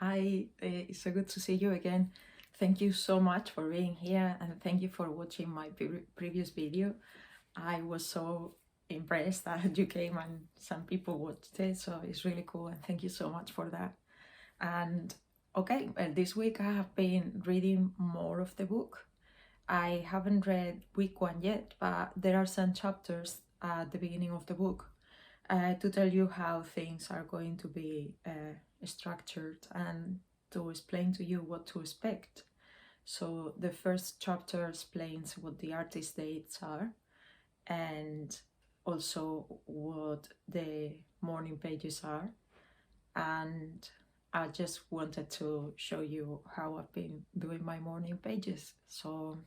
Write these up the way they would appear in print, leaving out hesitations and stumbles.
Hi, it's so good to see you again. Thank you so much for being here and thank you for watching my previous video. I was so impressed that you came and some people watched it, so it's really cool and thank you so much for that. And okay, well, this week I have been reading more of the book. I haven't read week one yet, but there are some chapters at the beginning of the book to tell you how things are going to be structured and to explain to you what to expect. So the first chapter explains what the artist dates are and also what the morning pages are. And I just wanted to show you how I've been doing my morning pages. So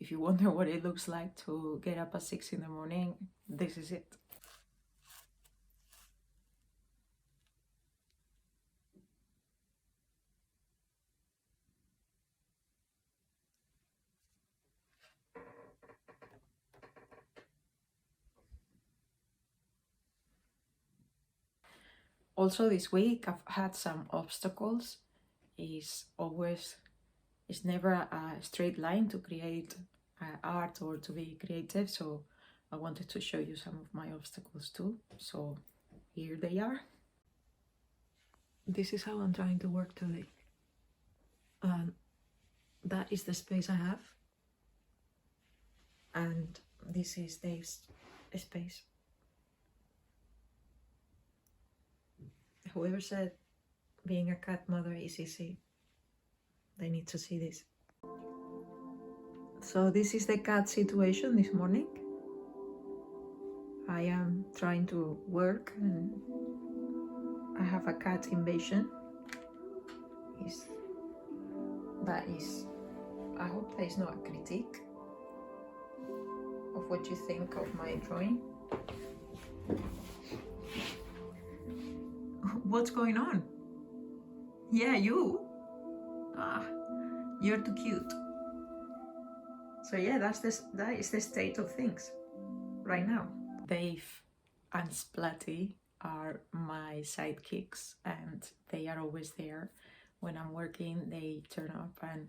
if you wonder what it looks like to get up at 6 in the morning, this is it. Also this week I've had some obstacles. It's never a straight line to create art or to be creative, so I wanted to show you some of my obstacles too. So here they are. This is how I'm trying to work today. That is the space I have, and this is Dave's space. Whoever said being a cat mother is easy, they need to see this. So this is the cat situation this morning. I am trying to work and I have a cat invasion. I hope that is not a critique of what you think of my drawing. What's going on? Yeah, you. You're too cute. So yeah, that is the state of things right now. Dave and Splatty are my sidekicks and they are always there. When I'm working, they turn up and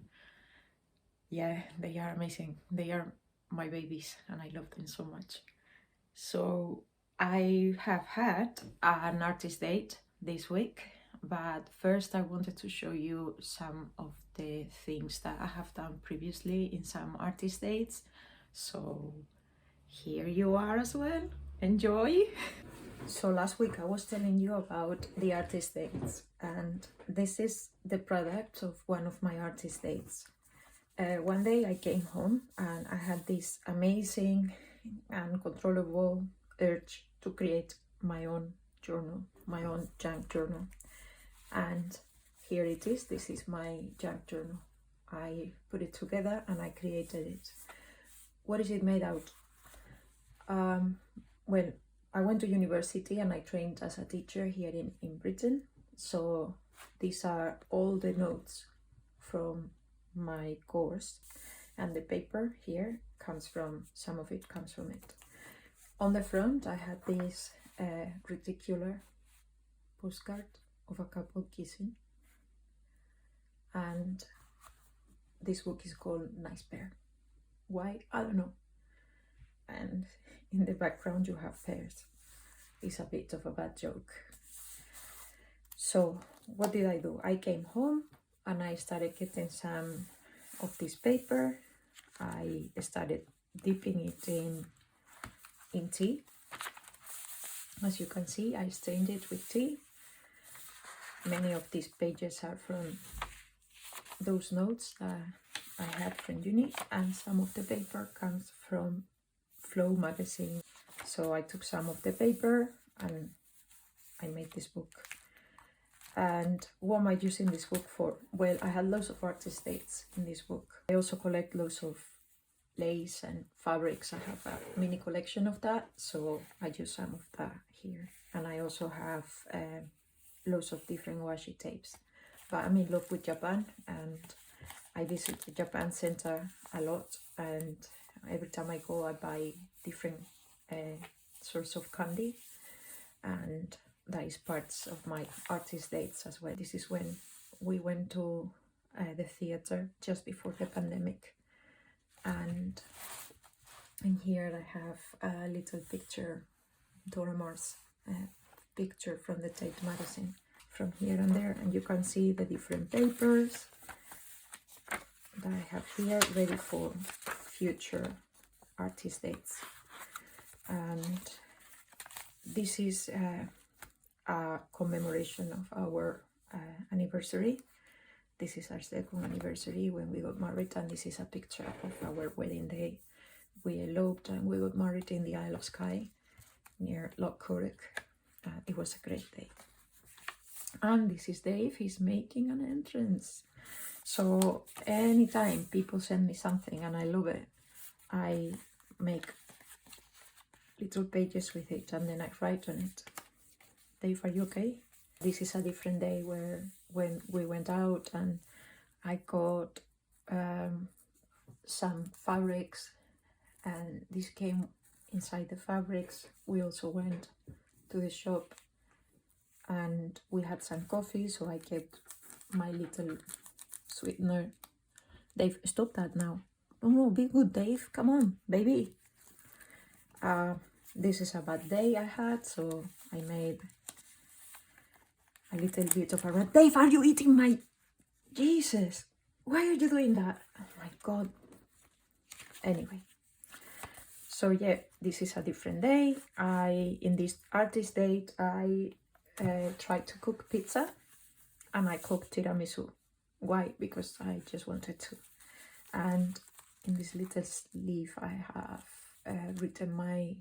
yeah, they are amazing. They are my babies and I love them so much. So I have had an artist date this week, but first I wanted to show you some of the things that I have done previously in some artist dates. So here you are as well. Enjoy! So last week I was telling you about the artist dates, and this is the product of one of my artist dates. One day I came home and I had this amazing and uncontrollable urge to create my own journal, my own junk journal. And here it is. This is my junk journal. I put it together and I created it. What is it made out? Well, I went to university and I trained as a teacher here in Britain. So these are all the notes from my course, and the paper here comes from, some of it comes from it. On the front I had this reticular postcard of a couple kissing, and this book is called Nice Pair. Why? I don't know. And in the background you have pears. It's a bit of a bad joke. So what did I do? I came home and I started getting some of this paper. I started dipping it in tea. As you can see, I stained it with tea. Many of these pages are from those notes that I had from uni, and some of the paper comes from Flow magazine. So I took some of the paper and I made this book. And what am I using this book for? Well, I had lots of artist dates in this book. I also collect lots of lace and fabrics. I have a mini collection of that, so I use some of that here. And I also have lots of different washi tapes. But I'm in love with Japan and I visit the Japan Center a lot, and every time I go I buy different sorts of candy, and that is parts of my artist dates as well. This is when we went to the theater just before the pandemic, and here I have a little picture, Dora Maar's picture from the Tate magazine, from here and there, and you can see the different papers that I have here ready for future artist dates. And this is a commemoration of our anniversary. This is our second anniversary when we got married, and this is a picture of our wedding day. We eloped and we got married in the Isle of Skye near critic. It was a great day. And this is Dave, he's making an entrance. So anytime people send me something and I love it, I make little pages with it and then I write on it. Dave, are you okay? This is a different day when we went out and I got some fabrics, and this came inside the fabrics. We also went to the shop and we had some coffee, so I kept my little sweetener. Dave, stop that now. No, be good, Dave. Come on, baby. This is a bad day I had, so I made a little bit of a red. Dave, are you eating my... Jesus, why are you doing that? Oh my God. Anyway, so yeah, this is a different day. In this artist date, I tried to cook pizza and I cooked tiramisu. Why? Because I just wanted to. And in this little sleeve I have written my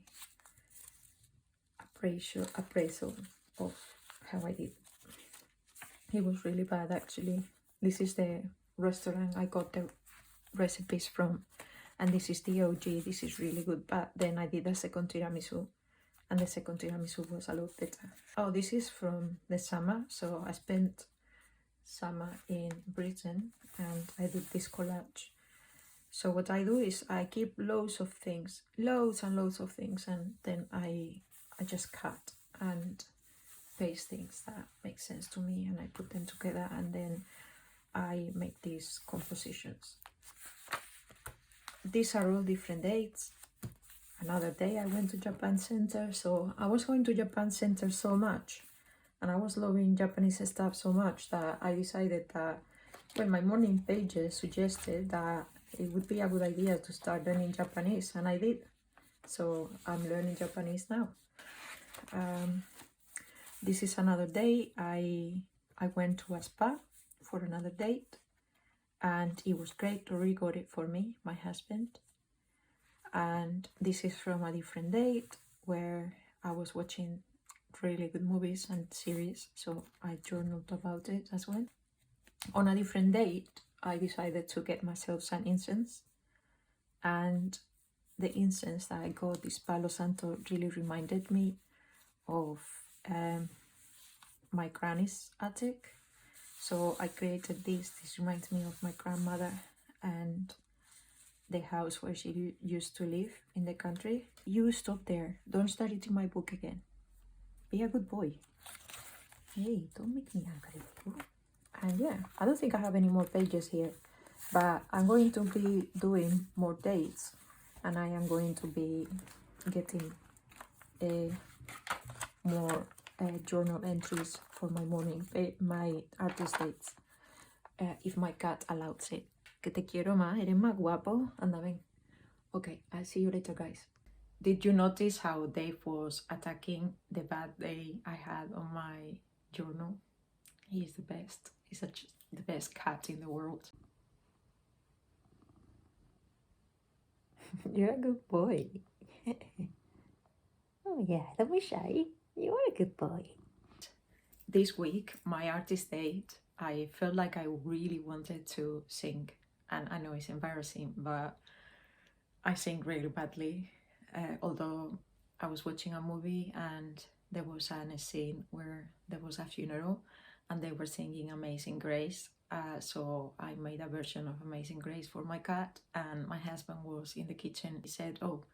appraisal of how I did. It was really bad, actually. This is the restaurant I got the recipes from, and this is the OG. This is really good, but then I did a second tiramisu, and the second tiramisu was a lot better. Oh, this is from the summer. So I spent summer in Britain and I did this collage. So what I do is I keep loads of things, loads and loads of things, and then I just cut and paste things that make sense to me, and I put them together, and then I make these compositions. These are all different dates. Another day I went to Japan Center. So I was going to Japan Center so much, and I was loving Japanese stuff so much that I decided that, well, my morning pages suggested that it would be a good idea to start learning Japanese, and I did. So I'm learning Japanese now. This is another day. I went to a spa for another date, and it was great. Rory got it for me, my husband. And this is from a different date where I was watching really good movies and series, so I journaled about it as well. On a different date, I decided to get myself some incense, and the incense that I got, this Palo Santo, really reminded me of my granny's attic. So I created this. This reminds me of my grandmother and the house where she used to live in the country. You stop there. Don't start eating my book again. Be a good boy. Hey, don't make me angry. And yeah, I don't think I have any more pages here, but I'm going to be doing more dates, and I am going to be getting more journal entries for my my artist dates, if my cat allows it. Que te quiero más, eres más guapo. Anda, ven. Okay, I'll see you later, guys. Did you notice how Dave was attacking the bad day I had on my journal? He's the best. He's the best cat in the world. You're a good boy. Oh yeah, don't be shy. You are a good boy. This week, my artist date, I felt like I really wanted to sing. And I know it's embarrassing, but I sing really badly. Although I was watching a movie and there was a scene where there was a funeral and they were singing Amazing Grace. So I made a version of Amazing Grace for my cat, and my husband was in the kitchen. He said, "Oh,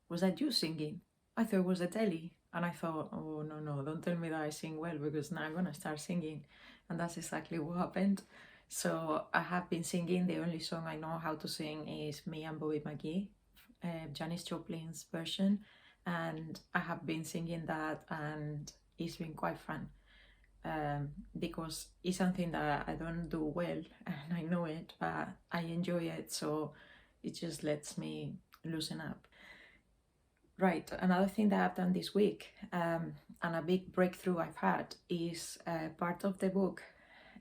was that you singing? I thought it was the telly." And I thought, oh, no, don't tell me that I sing well, because now I'm gonna start singing. and that's exactly what happened. So I have been singing. The only song I know how to sing is Me and Bobby McGee, Janis Joplin's version, and I have been singing that, and it's been quite fun. Because it's something that I don't do well and I know it, but I enjoy it, so it just lets me loosen up. Right, another thing that I've done this week, and a big breakthrough I've had, is part of the book.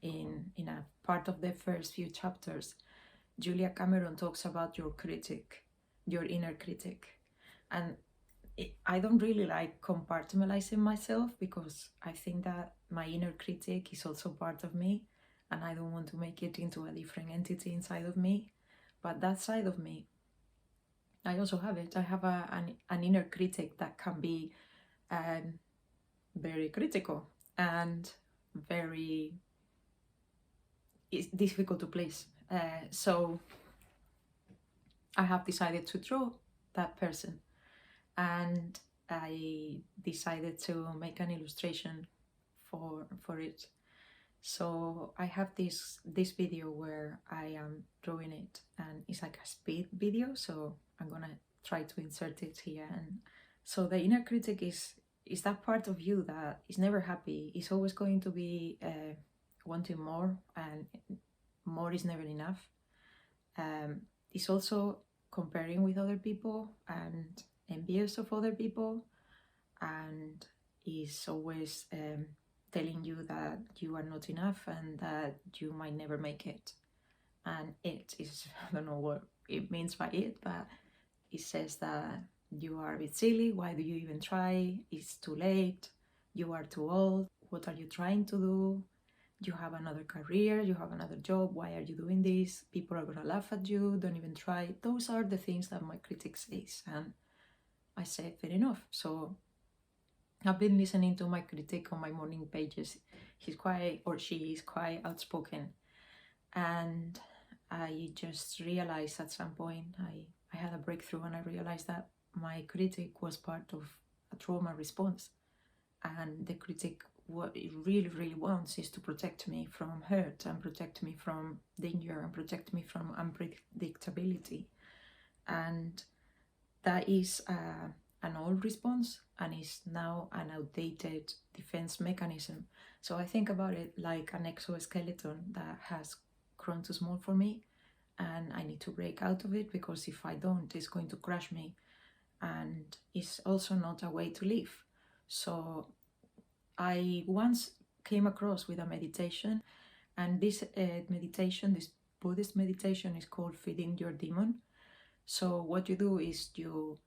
In a part of the first few chapters, Julia Cameron talks about your critic, your inner critic, and I don't really like compartmentalizing myself, because I think that my inner critic is also part of me, and I don't want to make it into a different entity inside of me. But that side of me, I also have it. I have an inner critic that can be very critical and very, it's difficult to please. So I have decided to draw that person, and I decided to make an illustration for it. So I have this video where I am drawing it, and it's like a speed video, so I'm gonna try to insert it here. And so the inner critic is that part of you that is never happy. It's always going to be wanting more, and more is never enough. It's also comparing with other people and envious of other people, and is always telling you that you are not enough and that you might never make it. And it is, I don't know what it means by it, but it says that you are a bit silly, why do you even try, it's too late, you are too old, what are you trying to do, you have another career, you have another job, why are you doing this, people are gonna laugh at you, don't even try. Those are the things that my critic says, and I say, fair enough. So I've been listening to my critic on my morning pages. He's quite, or she is quite outspoken, and I just realized at some point, I had a breakthrough, and I realized that my critic was part of a trauma response, and the critic, what it really wants is to protect me from hurt, and protect me from danger, and protect me from unpredictability. And that is an old response, and is now an outdated defense mechanism. So I think about it like an exoskeleton that has grown too small for me, and I need to break out of it, because if I don't, it's going to crush me, and it's also not a way to live. So I once came across with a meditation, and this meditation, this Buddhist meditation, is called Feeding Your Demon. So what you do is you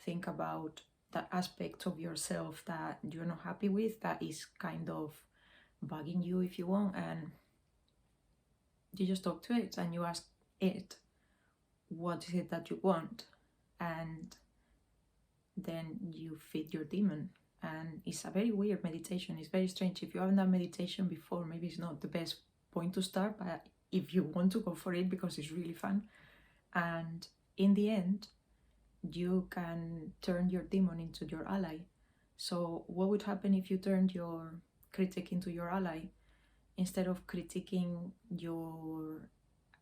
think about the aspect of yourself that you're not happy with, that is kind of bugging you, if you want, and you just talk to it, and you ask it, what is it that you want? And then you feed your demon. And it's a very weird meditation. It's very strange. If you haven't done meditation before, maybe it's not the best point to start, but if you want to, go for it, because it's really fun. And in the end, you can turn your demon into your ally. So what would happen if you turned your critic into your ally? Instead of critiquing your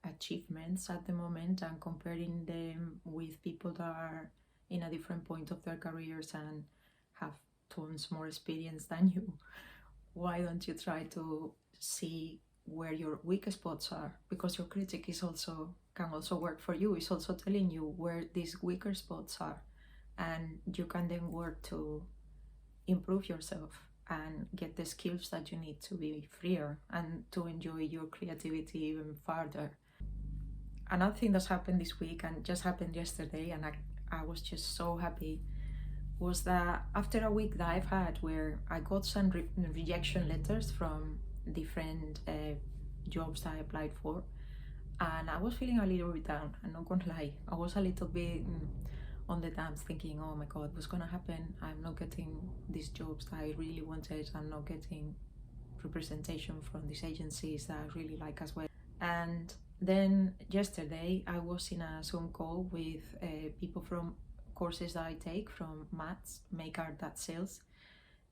achievements at the moment and comparing them with people that are in a different point of their careers and have tons more experience than you, why don't you try to see where your weak spots are? Because your critic can also work for you. It's also telling you where these weaker spots are, and you can then work to improve yourself and get the skills that you need to be freer and to enjoy your creativity even further. Another thing that's happened this week, and just happened yesterday, and I was just so happy, was that after a week that I've had where I got some rejection letters from different jobs that I applied for, and I was feeling a little bit down, I'm not gonna lie. I was a little bit on the dance, thinking, oh my god, what's gonna happen? I'm not getting these jobs that I really wanted, I'm not getting representation from these agencies that I really like as well. And then yesterday I was in a Zoom call with people from courses that I take, from maths, make art that sells,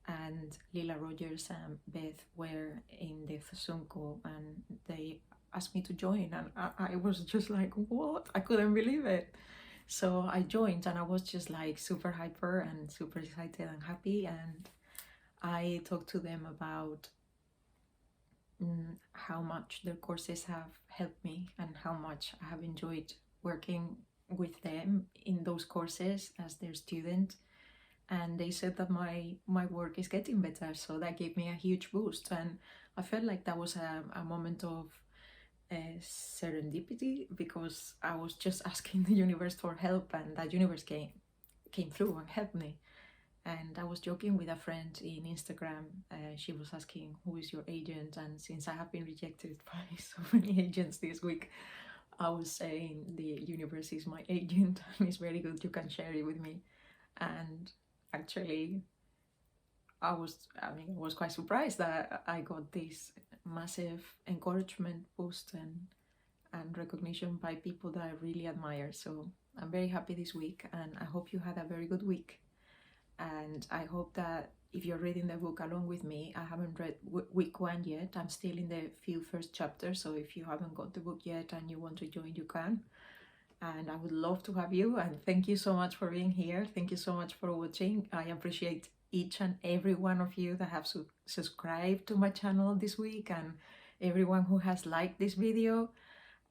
and Lila Rogers and Beth were in the Zoom call, and they asked me to join, and I was just like, what? I couldn't believe it. So I joined, and I was just like super hyper and super excited and happy, and I talked to them about how much their courses have helped me and how much I have enjoyed working with them in those courses as their student. And they said that my work is getting better, so that gave me a huge boost, and I felt like that was a moment of serendipity, because I was just asking the universe for help, and that universe came through and helped me. And I was joking with a friend in Instagram. She was asking, who is your agent? And since I have been rejected by so many agents this week, I was saying the universe is my agent and it's very good, you can share it with me. And actually, I was quite surprised that I got this massive encouragement boost and recognition by people that I really admire. So I'm very happy this week, and I hope you had a very good week. And I hope that if you're reading the book along with me, I haven't read week 1 yet. I'm still in the few first chapters, so if you haven't got the book yet and you want to join, you can. And I would love to have you, and thank you so much for being here. Thank you so much for watching. I appreciate each and every one of you that have subscribed to my channel this week, and everyone who has liked this video,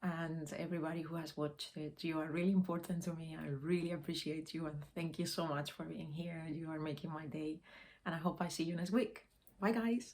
and everybody who has watched it. You are really important to me. I really appreciate you, and thank you so much for being here. You are making my day, and I hope I see you next week. Bye guys.